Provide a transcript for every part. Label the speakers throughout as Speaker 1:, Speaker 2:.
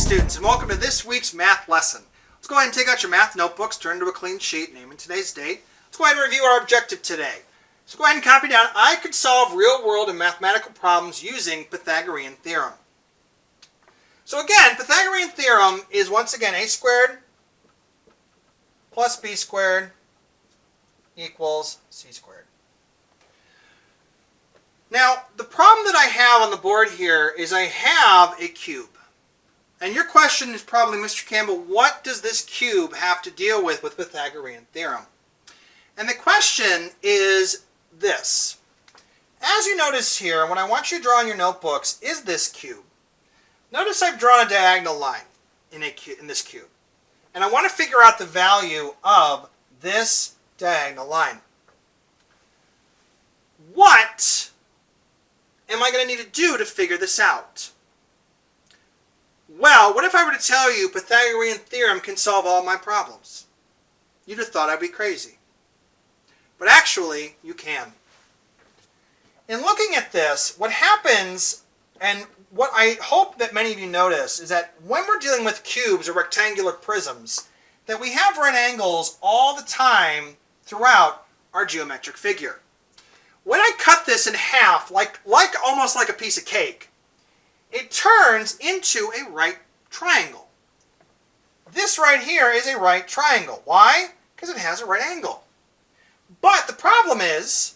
Speaker 1: students, and welcome to this week's math lesson. Let's go ahead and take out your math notebooks, turn to a clean sheet, naming today's date. Let's go ahead and review our objective today. So go ahead and copy down, I could solve real-world and mathematical problems using Pythagorean Theorem. So again, Pythagorean Theorem is once again a squared plus b squared equals c squared. Now, the problem that I have on the board here is I have a cube. And your question is probably, Mr. Campbell, what does this cube have to deal with Pythagorean Theorem? And the question is this. As you notice here, what I want you to draw in your notebooks is this cube. Notice I've drawn a diagonal line in this cube. And I want to figure out the value of this diagonal line. What am I going to need to do to figure this out? Well, what if I were to tell you Pythagorean Theorem can solve all my problems? You'd have thought I'd be crazy. But actually, you can. In looking at this, what happens, and what I hope that many of you notice, is that when we're dealing with cubes or rectangular prisms, that we have right angles all the time throughout our geometric figure. When I cut this in half, almost like a piece of cake, it turns into a right triangle. This right here is a right triangle. Why? Because it has a right angle. But the problem is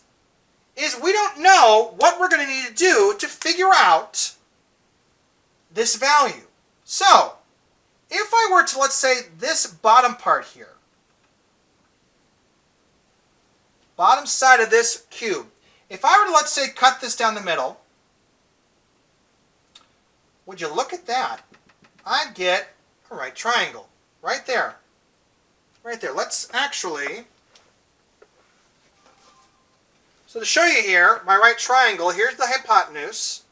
Speaker 1: we don't know what we're going to need to do to figure out this value. So, if I were to, let's say, this bottom part here, bottom side of this cube, if I were to, let's say, cut this down the middle, would you look at that? I'd get a right triangle. Right there. Right there. Let's actually... So to show you here, my right triangle, here's the hypotenuse.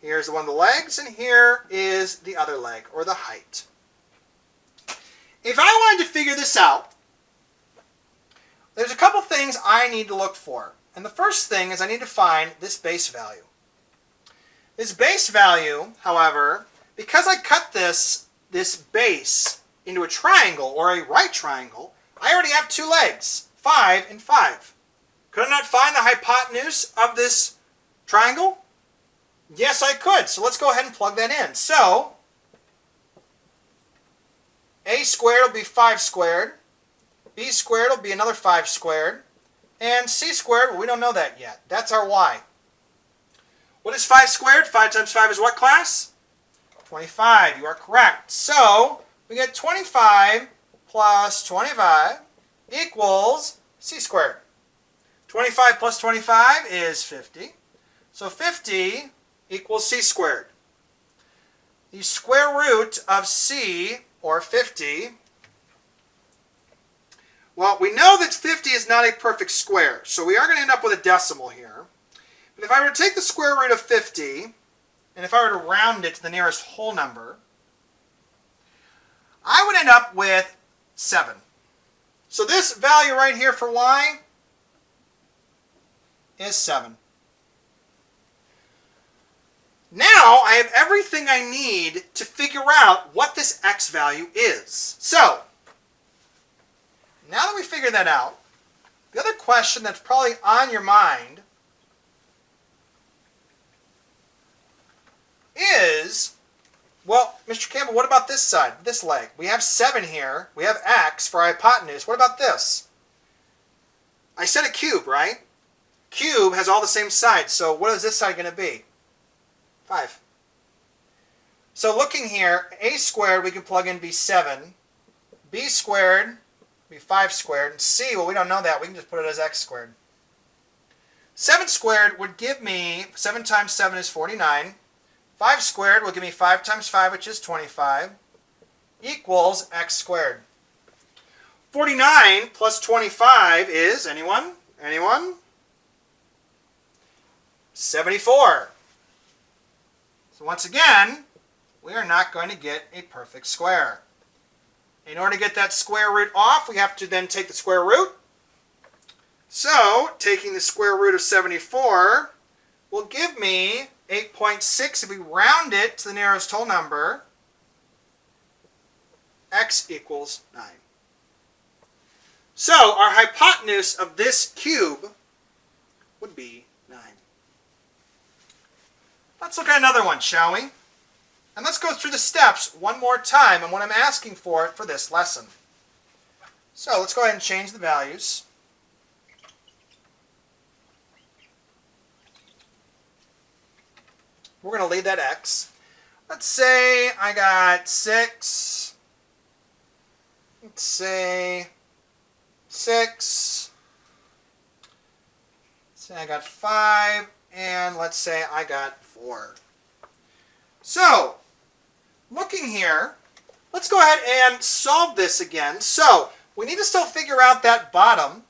Speaker 1: Here's the one of the legs, and here is the other leg, or the height. If I wanted to figure this out, there's a couple things I need to look for. And the first thing is I need to find this base value. This base value, however, because I cut this base into a triangle, or a right triangle, I already have two legs, 5 and 5. Could I not find the hypotenuse of this triangle? Yes, I could. So let's go ahead and plug that in. So, a squared will be 5 squared, b squared will be another 5 squared, and c squared, well, we don't know that yet. That's our y. What is 5 squared? 5 times 5 is what, class? 25. You are correct. So, we get 25 plus 25 equals c squared. 25 plus 25 is 50. So 50 equals c squared. The square root of c, or 50, well, we know that 50 is not a perfect square, so we are going to end up with a decimal here. But if I were to take the square root of 50, and if I were to round it to the nearest whole number, I would end up with 7. So this value right here for y is 7. Now I have everything I need to figure out what this x value is. So, now that we figured that out, the other question that's probably on your mind is, well, Mr. Campbell, what about this side, this leg? We have 7 here. We have x for our hypotenuse. What about this? I said a cube, right? Cube has all the same sides, so what is this side going to be? 5. So looking here, a squared we can plug in be 7, b squared be 5 squared, and c, well, we don't know that. We can just put it as x squared. 7 squared would give me, 7 times 7 is 49. 5 squared will give me 5 times 5, which is 25, equals x squared. 49 plus 25 is, anyone? Anyone? 74. So once again, we are not going to get a perfect square. In order to get that square root off, we have to then take the square root. So, taking the square root of 74 will give me 8.6 if we round it to the nearest whole number, x equals 9. So our hypotenuse of this cube would be 9. Let's look at another one, shall we? And let's go through the steps one more time and what I'm asking for this lesson. So let's go ahead and change the values. We're going to leave that x. Let's say I got 6. Let's say 6. Let's say I got 5. And let's say I got 4. So, looking here, let's go ahead and solve this again. So, we need to still figure out that bottom,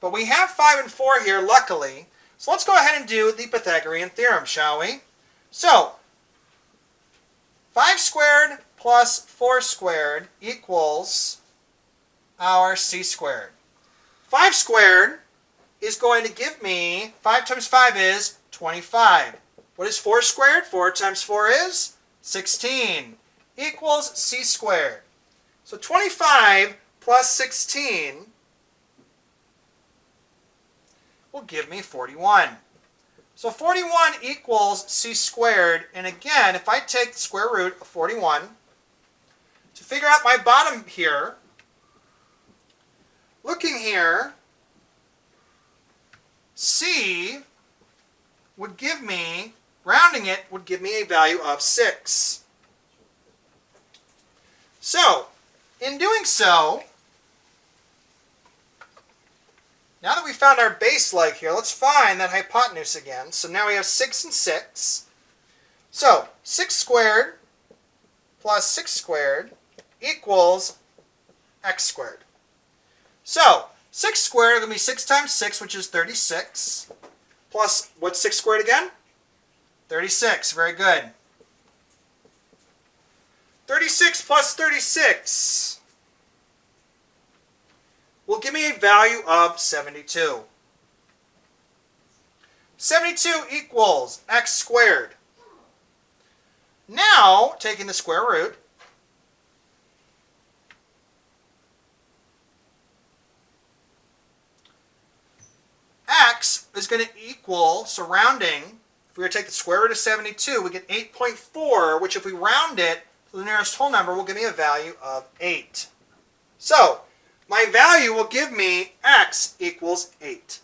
Speaker 1: but we have 5 and 4 here, luckily. So let's go ahead and do the Pythagorean Theorem, shall we? So, 5 squared plus 4 squared equals our c squared. 5 squared is going to give me, 5 times 5 is 25. What is 4 squared? 4 times 4 is 16 equals c squared. So 25 plus 16 will give me 41. So 41 equals c squared. And again, if I take the square root of 41, to figure out my bottom here, looking here, c would give me, rounding it, would give me a value of 6. So, in doing so, now that we found our base leg here, let's find that hypotenuse again. So now we have 6 and 6. So, 6 squared plus 6 squared equals x squared. So, 6 squared is going to be 6 times 6, which is 36. Plus, what's 6 squared again? 36. Very good. 36 plus 36 will give me a value of 72. 72 equals x squared. Now, taking the square root, x is going to equal, surrounding, if we were to take the square root of 72, we get 8.4, which if we round it to the nearest whole number will give me a value of 8. So, my value will give me x equals 8.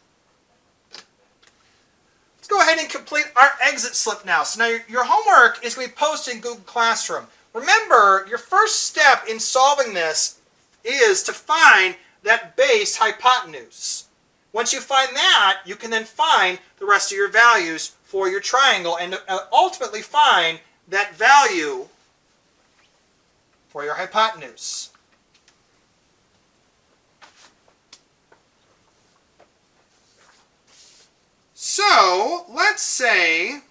Speaker 1: Let's go ahead and complete our exit slip now. So now your homework is going to be posted in Google Classroom. Remember, your first step in solving this is to find that base hypotenuse. Once you find that, you can then find the rest of your values for your triangle and ultimately find that value for your hypotenuse. So, let's say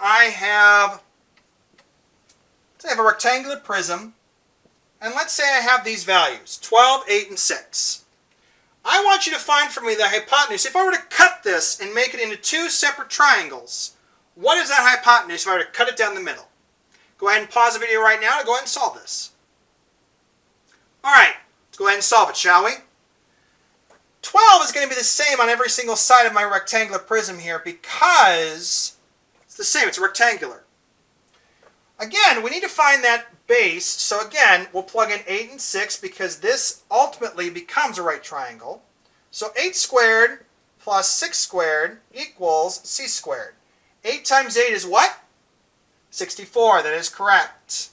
Speaker 1: I have a rectangular prism, and let's say I have these values, 12, 8, and 6. I want you to find for me the hypotenuse. If I were to cut this and make it into two separate triangles, what is that hypotenuse if I were to cut it down the middle? Go ahead and pause the video right now to go ahead and solve this. Alright, let's go ahead and solve it, shall we? 12 is going to be the same on every single side of my rectangular prism here because it's the same, it's rectangular. Again, we need to find that base, so again, we'll plug in 8 and 6 because this ultimately becomes a right triangle. So 8 squared plus 6 squared equals c squared. 8 times 8 is what? 64, that is correct.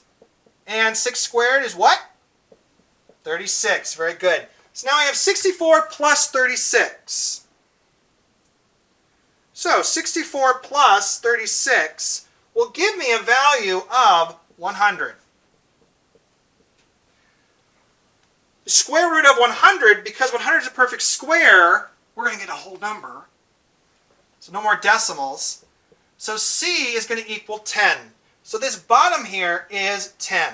Speaker 1: And 6 squared is what? 36, very good. So now I have 64 plus 36. So 64 plus 36 will give me a value of 100. The square root of 100, because 100 is a perfect square, we're going to get a whole number. So no more decimals. So c is going to equal 10. So this bottom here is 10.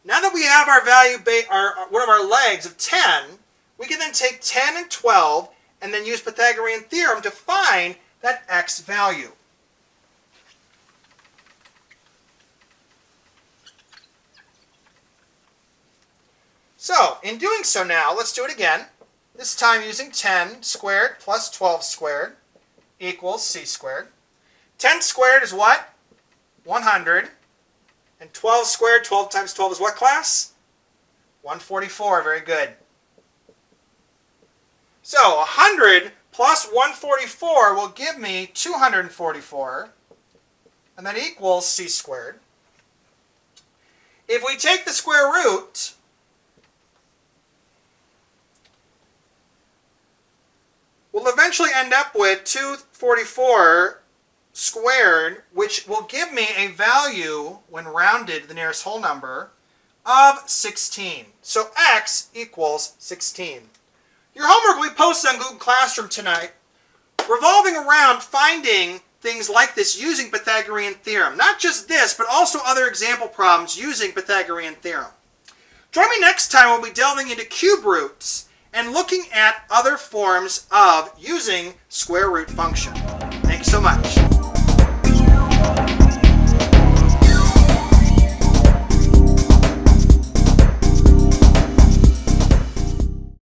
Speaker 1: Now that we have our value, one of our legs of 10, we can then take 10 and 12 and then use Pythagorean theorem to find that x value. So, in doing so now, let's do it again. This time using 10 squared plus 12 squared equals c squared. 10 squared is what? 100. And 12 squared, 12 times 12 is what, class? 144. Very good. So 100 plus 144 will give me 244. And that equals c squared. If we take the square root, we'll eventually end up with 244 squared, which will give me a value, when rounded to the nearest whole number, of 16. So x equals 16. Your homework will be posted on Google Classroom tonight, revolving around finding things like this using Pythagorean theorem. Not just this, but also other example problems using Pythagorean theorem. Join me next time when we'll be delving into cube roots and looking at other forms of using square root function. Thanks so much.